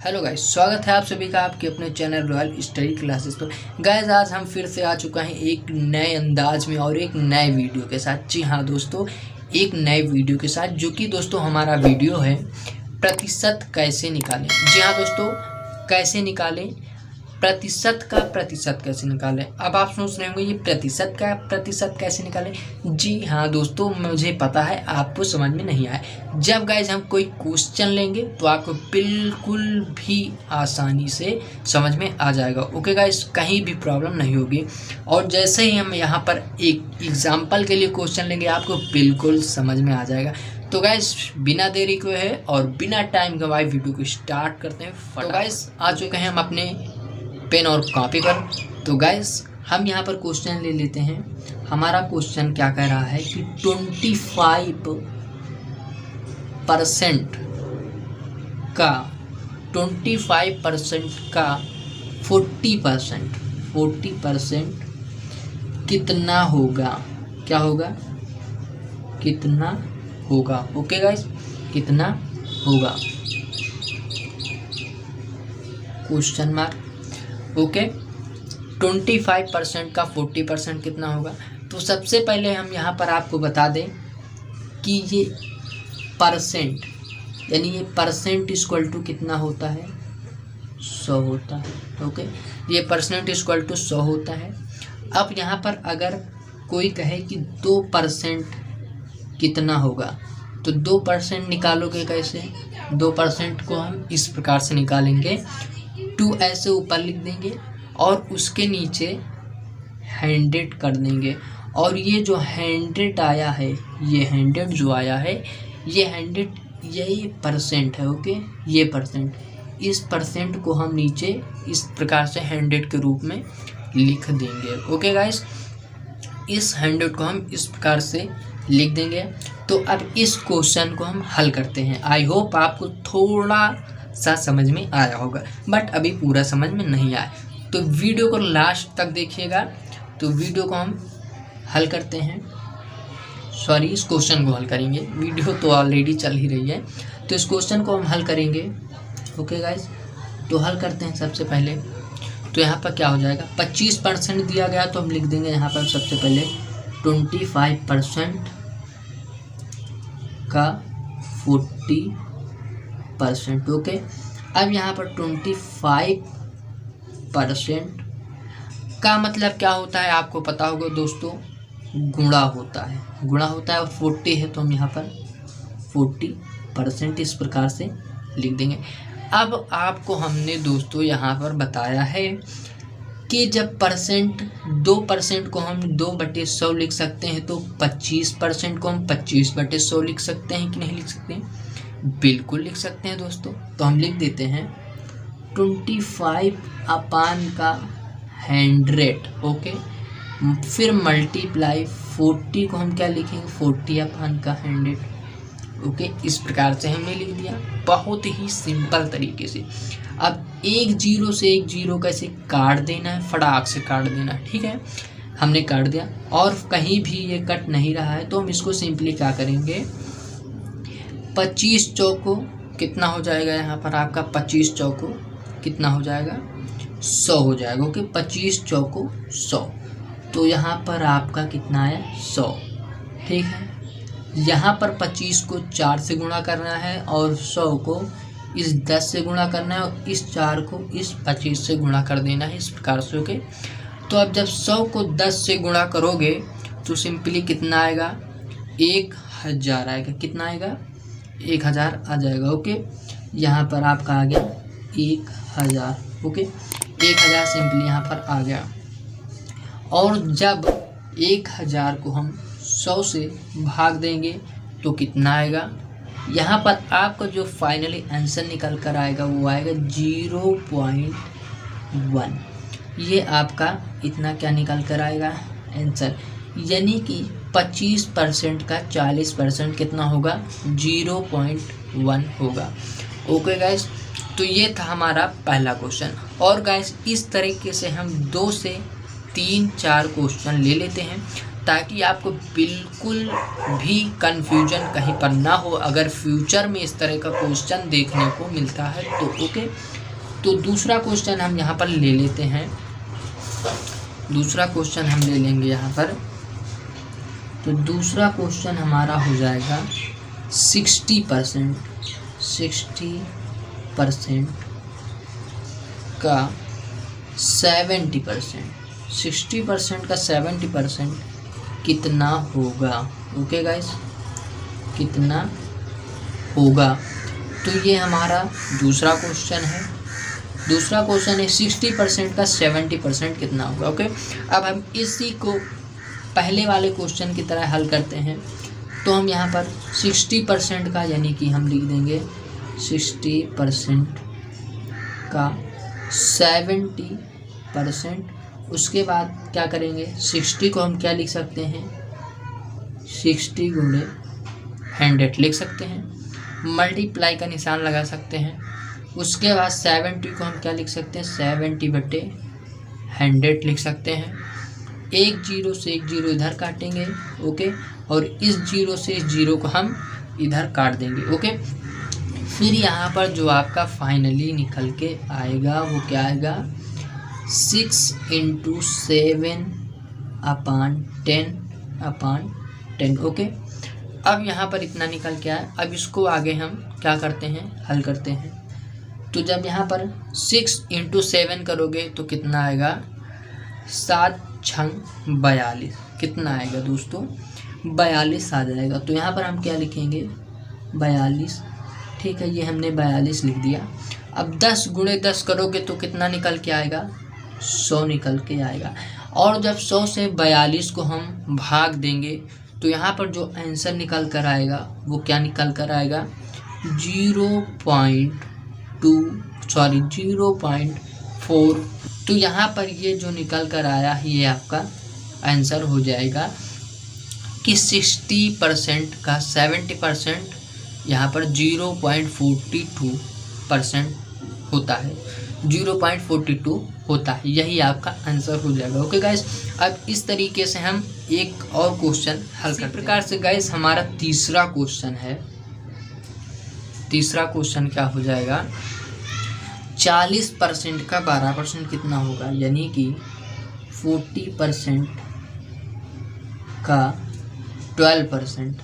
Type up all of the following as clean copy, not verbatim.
Hello guys, स्वागत है आप सभी का आपके अपने चैनल रॉयल स्टडी क्लासेस पर। गाइस, आज हम फिर से आ चुका है एक नए अंदाज में और एक नए वीडियो के साथ। जी हाँ दोस्तों, एक नए वीडियो के साथ, जो कि दोस्तों हमारा वीडियो है प्रतिशत कैसे निकालें। जी हाँ दोस्तों, कैसे निकालें, प्रतिशत का प्रतिशत कैसे निकालें। अब आप सोच रहे होंगे ये प्रतिशत का प्रतिशत कैसे निकालें। जी हाँ दोस्तों, मुझे पता है आपको समझ में नहीं आए। जब गाइज हम कोई क्वेश्चन लेंगे तो आपको बिल्कुल भी आसानी से समझ में आ जाएगा। ओके गाइज, कहीं भी प्रॉब्लम नहीं होगी। और जैसे ही हम यहाँ पर एक एग्जाम्पल के लिए क्वेश्चन लेंगे आपको बिल्कुल समझ में आ जाएगा। तो गाइज बिना देरी को है और बिना टाइम गवाए वीडियो को स्टार्ट करते हैं। तो गाइज आ चुके हैं हम अपने पेन और कॉपी पर। तो गाइस हम यहाँ पर क्वेश्चन ले लेते हैं। हमारा क्वेश्चन क्या कह रहा है कि 25% का 40% कितना होगा। क्या होगा, कितना होगा। ओके गाइस, कितना होगा, क्वेश्चन मार्क। ओके 25% का 40% कितना होगा। तो सबसे पहले हम यहाँ पर आपको बता दें कि ये परसेंट, यानी ये परसेंट इक्वल टू कितना होता है, 100 होता है। ओके, ये परसेंट इक्वल टू 100 होता है। अब यहाँ पर अगर कोई कहे कि 2% कितना होगा, तो 2% निकालोगे कैसे। 2% को हम इस प्रकार से निकालेंगे, 2 ऐसे ऊपर लिख देंगे और उसके नीचे 100 कर देंगे। और ये जो 100 आया है, ये 100 जो आया है, ये 100 यही परसेंट है। ओके, ये परसेंट, इस परसेंट को हम नीचे इस प्रकार से 100 के रूप में लिख देंगे। ओके गाइस, इस 100 को हम इस प्रकार से लिख देंगे। तो अब इस क्वेश्चन को हम हल करते हैं। आई होप आपको थोड़ा सा समझ में आया होगा, बट अभी पूरा समझ में नहीं आया तो वीडियो को लास्ट तक देखिएगा। तो वीडियो को हम हल करते हैं, सॉरी इस क्वेश्चन को हल करेंगे। वीडियो तो ऑलरेडी चल ही रही है, तो इस क्वेश्चन को हम हल करेंगे। ओके गाइस, तो हल करते हैं सबसे पहले। तो यहाँ पर क्या हो जाएगा, 25% दिया गया तो हम लिख देंगे यहाँ पर सबसे पहले 25% का 40%। ओके, अब यहाँ पर 25% का मतलब क्या होता है आपको पता होगा दोस्तों, गुणा होता है। गुणा होता है और 40 है तो हम यहाँ पर 40% इस प्रकार से लिख देंगे। अब आपको हमने दोस्तों यहाँ पर बताया है कि जब परसेंट 2% को हम 2/100 लिख सकते हैं, तो 25% को हम 25/100 लिख सकते हैं कि नहीं लिख सकते हैं, बिल्कुल लिख सकते हैं दोस्तों। तो हम लिख देते हैं 25/100। ओके, फिर मल्टीप्लाई 40 को हम क्या लिखेंगे, 40/100। ओके, इस प्रकार से हमने लिख दिया, बहुत ही सिंपल तरीके से। अब एक जीरो से एक जीरो कैसे काट देना है, फटाक से काट देना है। ठीक है, हमने काट दिया और कहीं भी ये कट नहीं रहा है, तो हम इसको सिंपली क्या करेंगे, 25 चौको कितना हो जाएगा, यहाँ पर आपका 25 चौको कितना हो जाएगा, 100 हो जाएगा। ओके, 25 चौको 100, तो यहाँ पर आपका कितना आया, 100। ठीक है, यहाँ पर 25 को 4 से गुणा करना है और 100 को इस 10 से गुणा करना है और इस 4 को इस 25 से गुणा कर देना है, इस प्रकार से। ओके, तो अब जब 100 को 10 से गुणा करोगे तो सिंपली कितना आएगा, 1000 आएगा। कितना आएगा, 1000 आ जाएगा। ओके, यहाँ पर आपका आ गया 1000। ओके, 1000 सिंपली यहाँ पर आ गया। और जब 1000 को हम 100 से भाग देंगे तो कितना आएगा, यहाँ पर आपका जो फाइनली आंसर निकल कर आएगा वो आएगा 0.1। ये आपका इतना क्या निकल कर आएगा आंसर, यानी कि 25% का 40% कितना होगा, 0.1 होगा। ओके गाइस, तो ये था हमारा पहला क्वेश्चन। और गाइस इस तरीके से हम 2 से 3-4 क्वेश्चन ले लेते हैं ताकि आपको बिल्कुल भी कंफ्यूजन कहीं पर ना हो अगर फ्यूचर में इस तरह का क्वेश्चन देखने को मिलता है तो। ओके, तो दूसरा क्वेश्चन हम यहाँ पर ले लेते हैं। दूसरा क्वेश्चन हम ले लेंगे यहाँ पर। तो दूसरा क्वेश्चन हमारा हो जाएगा 60% का 70%। 60% का 70% कितना होगा? ओके गाइस, कितना होगा? तो ये हमारा दूसरा क्वेश्चन है। दूसरा क्वेश्चन है 60% का 70% कितना होगा। ओके, अब हम इसी को पहले वाले क्वेश्चन की तरह हल करते हैं। तो हम यहाँ पर 60% का यानी कि हम लिख देंगे 60% का 70%। उसके बाद क्या करेंगे, 60 को हम क्या लिख सकते हैं, 60 गुणे 100 लिख सकते हैं, मल्टीप्लाई का निशान लगा सकते हैं। उसके बाद 70 को हम क्या लिख सकते हैं, 70/100 लिख सकते हैं। एक जीरो से एक जीरो इधर काटेंगे। ओके, और इस जीरो से इस जीरो को हम इधर काट देंगे। ओके, फिर यहाँ पर जो आपका फाइनली निकल के आएगा वो क्या आएगा, 6 × 7/10/10। ओके, अब यहाँ पर इतना निकल के आया। अब इसको आगे हम क्या करते हैं, हल करते हैं। तो जब यहाँ पर 6 × 7 करोगे तो कितना आएगा, 7 छंग 42। कितना आएगा दोस्तों, 42 आ जाएगा। तो यहाँ पर हम क्या लिखेंगे, 42। ठीक है, ये हमने 42 लिख दिया। अब 10 × 10 करोगे तो कितना निकल के आएगा, 100 निकल के आएगा। और जब 100 से 42 को हम भाग देंगे तो यहाँ पर जो आंसर निकल कर आएगा वो क्या निकल कर आएगा, 0.4। तो यहाँ पर ये जो निकल कर आया ये आपका आंसर हो जाएगा कि 60% का 70% यहाँ पर 0.42% होता है, 0.42 होता है। यही आपका आंसर हो जाएगा। ओके गाइस, अब इस तरीके से हम एक और क्वेश्चन हल करते हैं। इसी प्रकार से गाइस हमारा तीसरा क्वेश्चन है। तीसरा क्वेश्चन क्या हो जाएगा, 40% का 12% कितना होगा, यानी कि 40% का 12%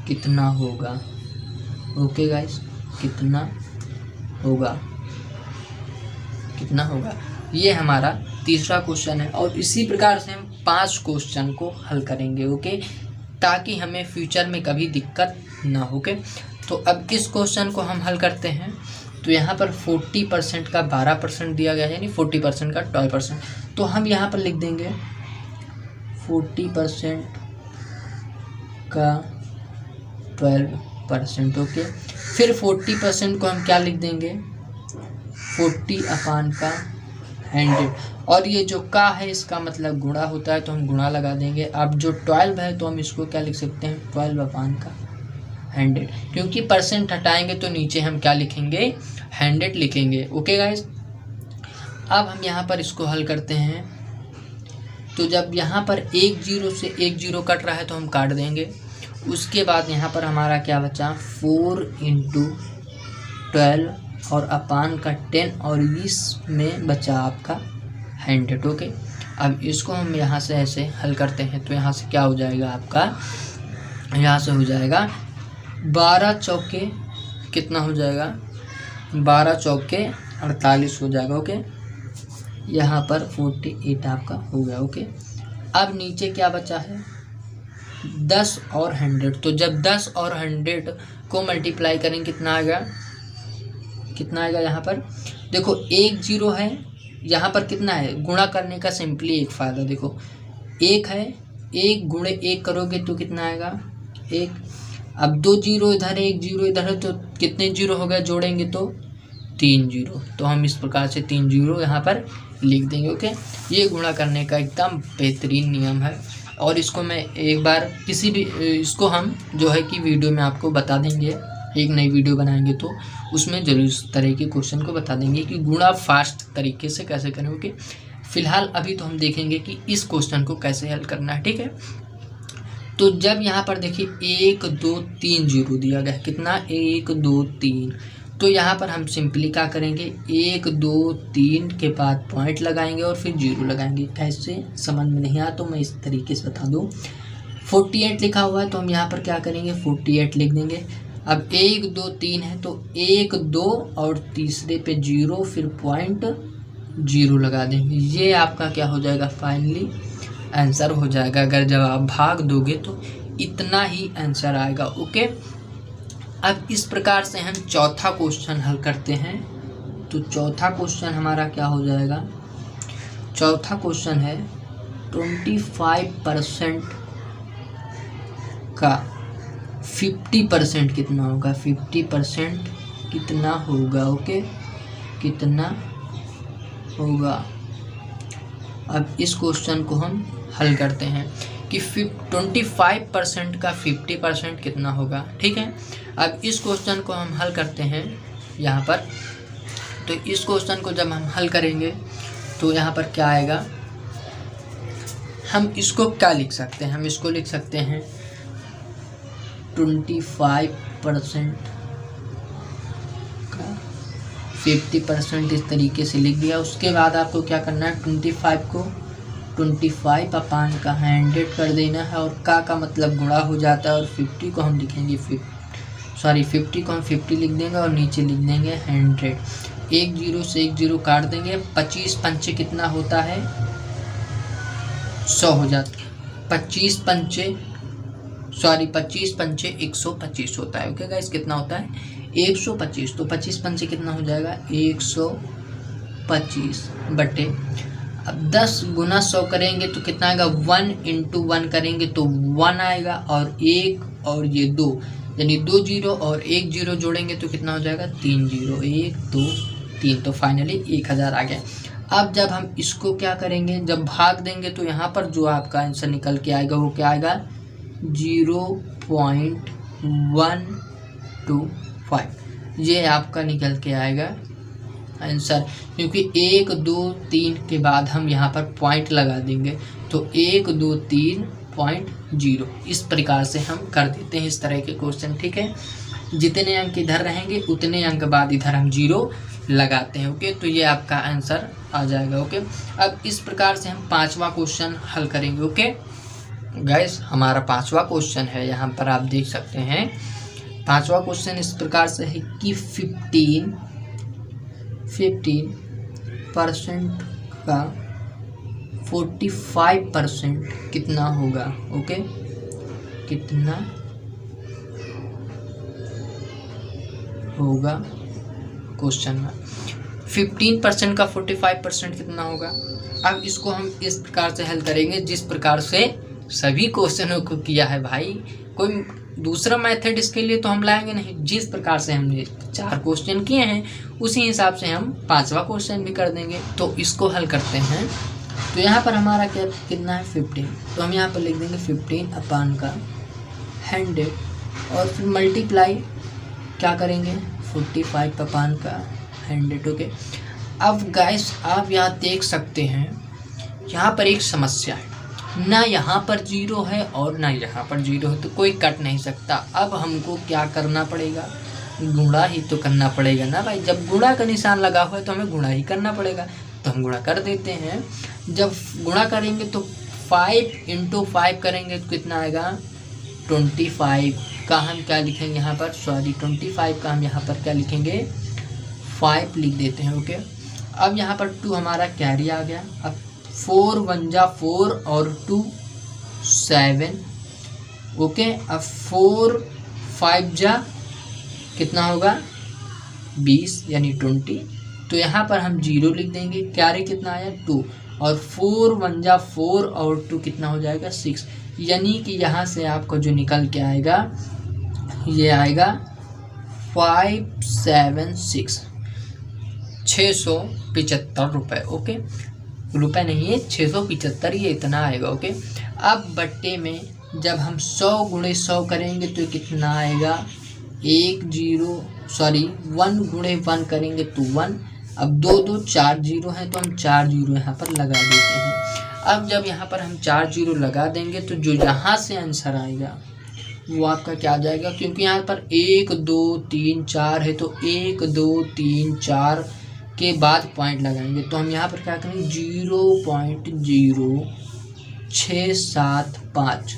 कितना होगा। ओके गाइस, कितना होगा, कितना होगा, ये हमारा तीसरा क्वेश्चन है। और इसी प्रकार से हम 5 क्वेश्चन को हल करेंगे। ओके, ताकि हमें फ्यूचर में कभी दिक्कत ना हो। ओके, तो अब इस क्वेश्चन को हम हल करते हैं। तो यहाँ पर 40% का 12% दिया गया है, यानी 40% का 12%। तो हम यहाँ पर लिख देंगे 40% का 12%। ओके, फिर 40% को हम क्या लिख देंगे, 40/100। और ये जो का है इसका मतलब गुणा होता है, तो हम गुणा लगा देंगे। अब जो 12 है तो हम इसको क्या लिख सकते हैं, 12/100। क्योंकि परसेंट हटाएंगे तो नीचे हम क्या लिखेंगे, 100 लिखेंगे। ओके गाइस, अब हम यहाँ पर इसको हल करते हैं। तो जब यहाँ पर एक जीरो से एक जीरो कट रहा है तो हम काट देंगे। उसके बाद यहाँ पर हमारा क्या बचा, 4 × 12 और अपान का 10 और इसमें बचा आपका 100। ओके, अब इसको हम यहाँ से ऐसे हल करते हैं। तो यहाँ से क्या हो जाएगा आपका, यहाँ से हो जाएगा 12 चौके कितना हो जाएगा, 12 चौके 48 हो जाएगा। ओके, यहाँ पर 48 आपका हो गया। ओके, अब नीचे क्या बचा है, 10 और 100। तो जब 10 और 100 को मल्टीप्लाई करेंगे कितना आएगा, कितना आएगा, यहाँ पर देखो एक जीरो है, यहाँ पर कितना है, गुणा करने का सिंपली एक फ़ायदा देखो, एक है, 1 × 1 करोगे तो कितना आएगा, 1। अब 2 जीरो इधर है, 1 जीरो इधर है, तो कितने जीरो हो गए, जोड़ेंगे तो 3 जीरो। तो हम इस प्रकार से 3 जीरो यहाँ पर लिख देंगे। ओके, ये गुणा करने का एकदम बेहतरीन नियम है। और इसको मैं एक बार किसी भी इसको हम जो है कि वीडियो में आपको बता देंगे, एक नई वीडियो बनाएंगे तो उसमें जरूर इस तरह के क्वेश्चन को बता देंगे कि गुणा फास्ट तरीके से कैसे करें। ओके, फिलहाल अभी तो हम देखेंगे कि इस क्वेश्चन को कैसे हल करना है, ठीक है। तो जब यहाँ पर देखिए 1 2 3 जीरो दिया गया, कितना 1 2 3, तो यहाँ पर हम सिंपली क्या करेंगे 1 2 3 के बाद पॉइंट लगाएंगे और फिर जीरो लगाएंगे। कैसे समझ में नहीं आया तो मैं इस तरीके से बता दूँ। 48 लिखा हुआ है तो हम यहाँ पर क्या करेंगे 48 लिख देंगे। अब 1 2 3 है तो 1 2 और तीसरे पे जीरो, फिर पॉइंट जीरो लगा देंगे। ये आपका क्या हो जाएगा फाइनली आंसर हो जाएगा। अगर जब आप भाग दोगे तो इतना ही आंसर आएगा, ओके। अब इस प्रकार से हम चौथा क्वेश्चन हल करते हैं। तो चौथा क्वेश्चन हमारा क्या हो जाएगा, चौथा क्वेश्चन है 25% का 50% कितना होगा, 50% कितना होगा, ओके, कितना होगा। अब इस क्वेश्चन को हम हल करते हैं कि 25% का 50% कितना होगा, ठीक है। अब इस क्वेश्चन को हम हल करते हैं यहाँ पर। तो इस क्वेश्चन को जब हम हल करेंगे तो यहाँ पर क्या आएगा, हम इसको क्या लिख सकते हैं, हम इसको लिख सकते हैं 25% का 50% इस तरीके से लिख दिया। उसके बाद आपको क्या करना है 25 को 25 अपान का 100 कर देना है और का मतलब गुणा हो जाता है और 50 को हम लिखेंगे 50 को हम 50 लिख देंगे और नीचे लिख देंगे 100। एक जीरो से एक जीरो काट देंगे। 25 पंचे कितना होता है 100 हो जाता है। 25 पंचे 125 होता है, ओके गाइस, कितना होता है 125। तो 25 पंचे कितना हो जाएगा 125 बटे, अब 10 गुना 100 करेंगे तो कितना आएगा 1 × 1 करेंगे तो 1 आएगा और 1 और ये 2 यानी 2 जीरो और 1 जीरो जोड़ेंगे तो कितना हो जाएगा 3 जीरो, 1 2 3, तो फाइनली 1000 आ गया। अब जब हम इसको क्या करेंगे, जब भाग देंगे तो यहाँ पर जो आपका आंसर निकल के आएगा वो क्या आएगा 0.125, ये आपका निकल के आएगा आंसर। क्योंकि 1 2 3 के बाद हम यहाँ पर पॉइंट लगा देंगे तो 1 2 3.0 इस प्रकार से हम कर देते हैं इस तरह के क्वेश्चन, ठीक है। जितने अंक इधर रहेंगे उतने अंक बाद इधर हम 0 लगाते हैं, ओके। तो ये आपका आंसर आ जाएगा, ओके। अब इस प्रकार से हम 5वां क्वेश्चन हल करेंगे, ओके गाइस। हमारा 5वां क्वेश्चन है, यहाँ पर आप देख सकते हैं 5वां क्वेश्चन इस प्रकार से है कि 15% का 45% कितना होगा, ओके, कितना होगा क्वेश्चन में 15% का 45% कितना होगा। अब इसको हम इस प्रकार से हल करेंगे जिस प्रकार से सभी क्वेश्चनों को किया है भाई, कोई दूसरा मेथड इसके लिए तो हम लाएंगे नहीं। जिस प्रकार से हमने 4 क्वेश्चन किए हैं उसी हिसाब से हम 5वां क्वेश्चन भी कर देंगे। तो इसको हल करते हैं। तो यहाँ पर हमारा क्या कितना है 15, तो हम यहाँ पर लिख देंगे 15 अपान का 100 और फिर मल्टीप्लाई क्या करेंगे 45 अपान का 100, ओके। अब गाइस आप यहाँ देख सकते हैं यहाँ पर एक समस्या है, ना यहाँ पर 0 है और ना यहाँ पर 0 है, तो कोई कट नहीं सकता। अब हमको क्या करना पड़ेगा, गुणा ही तो करना पड़ेगा ना भाई। जब गुणा का निशान लगा हुआ है तो हमें गुणा ही करना पड़ेगा, तो हम गुणा कर देते हैं। जब गुणा करेंगे तो 5 × 5 करेंगे तो कितना आएगा 25 का हम क्या लिखेंगे यहाँ पर 25 का हम यहाँ पर क्या लिखेंगे 5 लिख देते हैं, ओके। अब यहाँ पर 2 हमारा कैरी आ गया। अब 4 1 जा 4 और 2 7, ओके। अब 4 5 जा कितना होगा 20 यानी 20, तो यहाँ पर हम 0 लिख देंगे। कैरी कितना आया 2 और 4 1 जा 4 और 2 कितना हो जाएगा 6, यानी कि यहाँ से आपको जो निकल के आएगा ये आएगा 576 675 रुपये, ओके। रुपये नहीं है 675, ये इतना आएगा, ओके। अब बट्टे में जब हम 100 × 100 करेंगे तो कितना आएगा 1 × 1 करेंगे तो 1, अब 2 2 4 जीरो है तो हम 4 जीरो यहाँ पर लगा देते हैं। अब जब यहाँ पर हम 4 जीरो लगा देंगे तो जो यहाँ से आंसर आएगा वो आपका क्या आ जाएगा, क्योंकि यहाँ पर 1 2 3 4 है तो 1 2 3 4 के बाद पॉइंट लगाएंगे तो हम यहाँ पर क्या करेंगे 0.0675,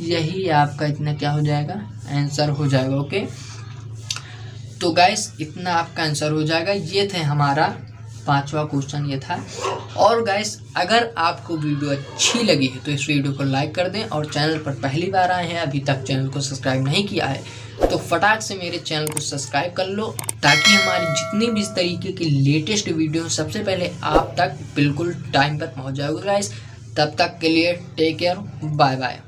यही आपका इतना क्या हो जाएगा आंसर हो जाएगा। ओके, तो गाइस इतना आपका आंसर हो जाएगा। ये थे हमारा 5वां क्वेश्चन ये था। और गाइस अगर आपको वीडियो अच्छी लगी है तो इस वीडियो को लाइक कर दें, और चैनल पर पहली बार आए हैं अभी तक चैनल को सब्सक्राइब नहीं किया है तो फटाक से मेरे चैनल को सब्सक्राइब कर लो, ताकि हमारी जितनी भी इस तरीके की लेटेस्ट वीडियो सबसे पहले आप तक बिल्कुल टाइम पर पहुंच जाएगा गाइस। तब तक के लिए टेक केयर, बाय बाय।